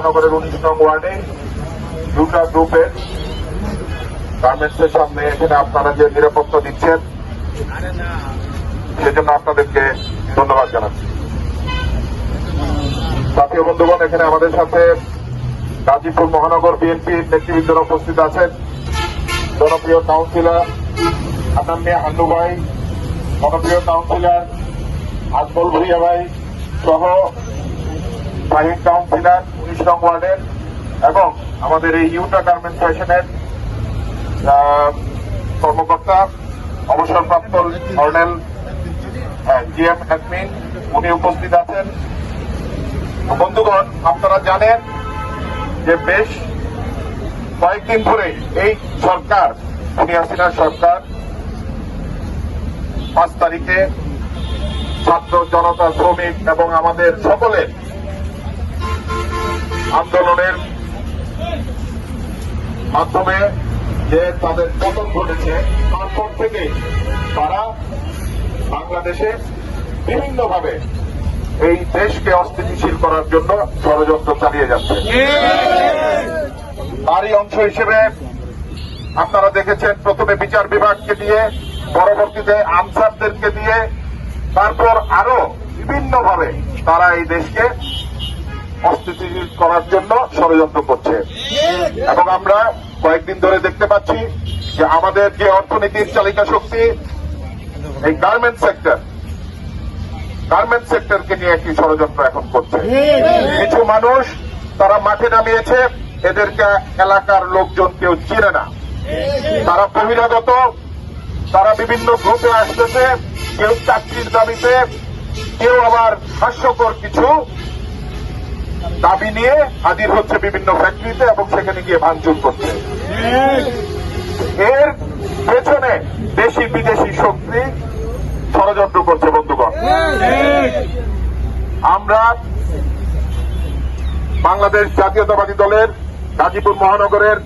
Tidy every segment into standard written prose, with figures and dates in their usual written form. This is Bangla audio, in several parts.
মহানগরের 19 নং ওয়ার্ডে দুটা গ্রুপের গার্মেন্টসের সামনে এখানে আপনারা যে নিরাপত্তা দিচ্ছেন সেজন্য আপনাদেরকে ধন্যবাদ জানাচ্ছি। সাথী বন্ধুগণ, এখানে আমাদের সাথে গাজীপুর মহানগর বিএনপির নেতৃবৃন্দরা উপস্থিত আছেন। জনপ্রিয় কাউন্সিলর আনান মিয়া হান্নু ভাই, জনপ্রিয় কাউন্সিলর আজমল ভুইয়া ভাই সহ শাহীন কাউন্সিলর 19 নং ওয়ার্ডের এবং আমাদের এই ইউটা গার্মেন্টস ফ্যাশনের কর্মকর্তা অবসরপ্রাপ্ত কর্নেল জিএম অ্যাডমিন উনি উপস্থিত আছেন। বন্ধুগণ, আপনারা জানেন যে বেশ কয়েকদিন ধরে এই সরকার খুনি হাসিনার সরকার 5 তারিখে ছাত্র জনতা শ্রমিক এবং আমাদের সকলের আন্দোলনের মাধ্যমে যে তাদের পতন ঘটেছে তারপর থেকে তারা বাংলাদেশে বিভিন্নভাবে এই দেশকে অস্থিতিশীল করার জন্য ষড়যন্ত্র চালিয়ে যাচ্ছে। তারই অংশ হিসেবে আপনারা দেখেছেন প্রথমে বিচার বিভাগকে দিয়ে, পরবর্তীতে আনসারদেরকে দিয়ে, তারপর আরো বিভিন্নভাবে তারা এই দেশকে অস্থিতিশীল করার জন্য ষড়যন্ত্র করছে। এবং আমরা কয়েকদিন ধরে দেখতে পাচ্ছি যে আমাদের যে অর্থনীতির চালিকা শক্তি এই গার্মেন্টস সেক্টরকে নিয়ে একটি ষড়যন্ত্র এখন করছে। কিছু মানুষ তারা মাঠে নামিয়েছে, এদেরকে এলাকার লোকজন কেউ চিনে না, তারা বহিরাগত, তারা বিভিন্ন গ্রুপে আসতেছে, কেউ চাকরির দাবিতে, কেউ আবার হাস্যকর কিছু দাবি নিয়ে হাজির হচ্ছে বিভিন্ন ফ্যাক্টরিতে এবং সেখানে গিয়ে ভাঙচুর করছে। এর পেছনে দেশি বিদেশি শক্তি ষড়যন্ত্র করছে। বন্ধুগণ, আমরা বাংলাদেশ জাতীয়তাবাদী দলের গাজীপুর মহানগরের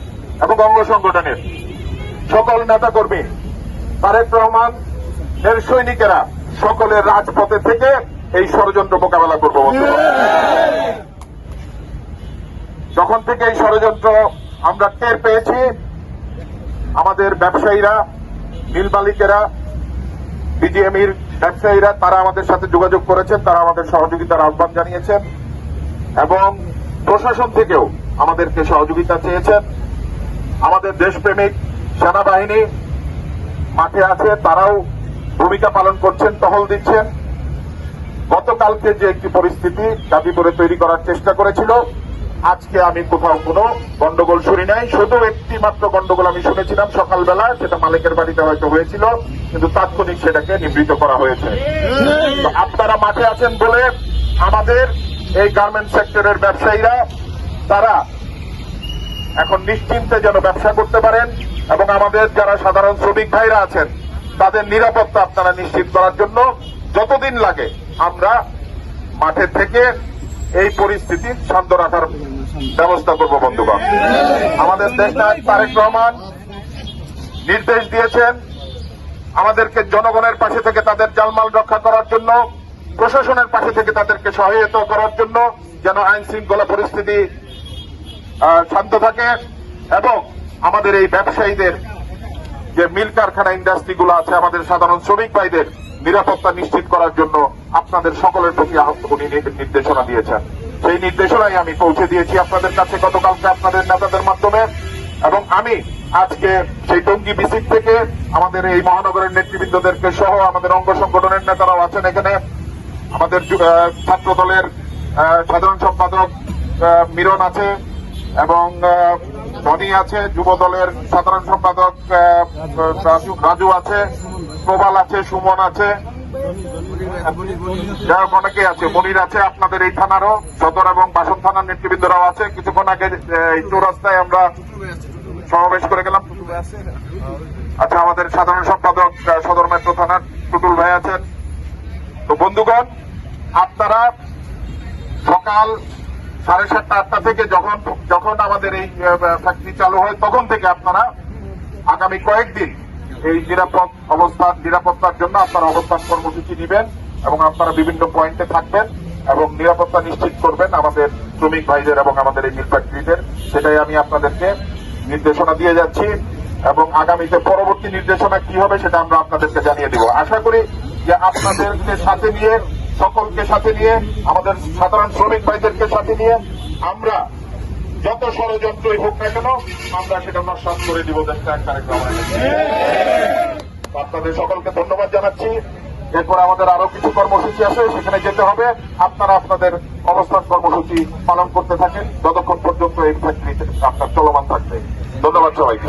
এবং অঙ্গ সংগঠনের সকল নেতাকর্মী, তারেক রহমান এর সৈনিকেরা সকলের রাজপথে থেকে এই ষড়যন্ত্র মোকাবেলা করব। বন্ধুগণ, যখন থেকে এই ষড়যন্ত্র আমরা টের পেয়েছি, আমাদের ব্যবসায়ীরা, মিল মালিকেরা, বিজিএমইর ব্যবসায়ীরা তারা আমাদের সাথে যোগাযোগ করেছেন, তারা আমাদের সহযোগিতার আহ্বান জানিয়েছেন এবং প্রশাসন থেকেও আমাদেরকে সহযোগিতা চেয়েছেন। আমাদের দেশপ্রেমিক সেনাবাহিনী মাঠে আছে, তারাও ভূমিকা পালন করছেন, টহল দিচ্ছেন। গতকালকে যে একটি পরিস্থিতি গাজীপুরে তৈরি করার চেষ্টা করেছিল, আজকে আমি কোথাও কোনো গন্ডগোল শুনি নাই। শুধু একটি মাত্র গন্ডগোল আমি শুনেছিলাম সকালবেলা, সেটা মালিকের বাড়িতে হয়তো হয়েছিল, কিন্তু তাৎক্ষণিক সেটাকে নিবৃত্ত করা হয়েছে। আপনারা মাঠে আছেন বলে আমাদের এই গার্মেন্টস সেক্টরের ব্যবসায়ীরা তারা এখন নিশ্চিন্তে যেন ব্যবসা করতে পারেন এবং আমাদের যারা সাধারণ শ্রমিক ভাইরা আছেন তাদের নিরাপত্তা আপনারা নিশ্চিত করার জন্য যতদিন লাগে আমরা মাঠে থেকে এই পরিস্থিতি শান্ত রাখার ব্যবস্থা করব। বন্ধুগণ, আমাদের দেশনায়ক তারেক রহমান নির্দেশ দিয়েছেন আমাদেরকে জনগণের পাশে থেকে তাদের জানমাল রক্ষা করার জন্য, প্রশাসনের পাশে থেকে তাদেরকে সহায়তা করার জন্য, যেন আইন শৃঙ্খলা পরিস্থিতি শান্ত থাকে এবং আমাদের এই ব্যবসায়ীদের যে মিল কারখানা ইন্ডাস্ট্রিগুলো আছে, আমাদের সাধারণ শ্রমিক ভাইদের নিরাপত্তা নিশ্চিত করার জন্য আপনাদের সকলের প্রতি উনি নির্দেশনা দিয়েছেন। সেই নির্দেশনাই আমি পৌঁছে দিয়েছি আপনাদের কাছে গতকালকে আপনাদের নেতাদের মাধ্যমে। এবং আমি আজকে সেই টঙ্গী বিসিক থেকে আমাদের এই মহানগরের নেতৃবৃন্দদেরকে সহ আমাদের অঙ্গ সংগঠনের নেতারাও আছেন এখানে, আমাদের ছাত্র দলের সাধারণ সম্পাদক মিরন আছে এবং ধনী আছে, যুব দলের সাধারণ সম্পাদক রাজু আছে, প্রবাল আছে, সুমন আছে, অনেকে আছে, মনির আছে, আপনাদের এই থানারও সদর এবং বাসন থানার নেতৃবৃন্দরাও আছে। কিছুক্ষণ আগে এই চৌরাস্তায় আমরা সমাবেশ করে গেলাম। আচ্ছা, আমাদের সাধারণ সম্পাদক সদর মেট্রো থানার টুটুল ভাই আছেন। তো বন্ধুগণ, আপনারা সকাল 7:30-8টা থেকে যখন আমাদের এই ফ্যাক্টরি চালু হয় তখন থেকে আপনারা আগামী কয়েকদিন এই নিরাপত্তার জন্য আপনারা অবস্থান কর্মসূচি নেবেন এবং আপনারা বিভিন্ন পয়েন্টে থাকবেন। এবং নিরাপত্তা নিশ্চিত করবেন আমাদের শ্রমিক ভাইদের এবং আমাদের এই মিল ফ্যাক্টরিদের, সেটাই আমি আপনাদেরকে নির্দেশনা দিয়ে যাচ্ছি এবং আগামীতে পরবর্তী নির্দেশনা কি হবে সেটা আমরা আপনাদেরকে জানিয়ে দিব। আশা করি যে আপনাদেরকে সাথে নিয়ে, সকলকে সাথে নিয়ে, আমাদের সাধারণ শ্রমিক ভাইদেরকে সাথে নিয়ে আমরা যত ষড়যন্ত্রই হোক না কেন আমরা সেটা নস্যাৎ করে দিব দেশটা এক কার্যক্রম। আপনাদের সকলকে ধন্যবাদ জানাচ্ছি। এরপর আমাদের আরো কিছু কর্মসূচি আছে, সেখানে যেতে হবে। আপনারা আপনাদের অবস্থান কর্মসূচি পালন করতে থাকেন যতক্ষণ পর্যন্ত এই ফ্যাক্টরিতে আপনার চলমান থাকবে। ধন্যবাদ সবাইকে।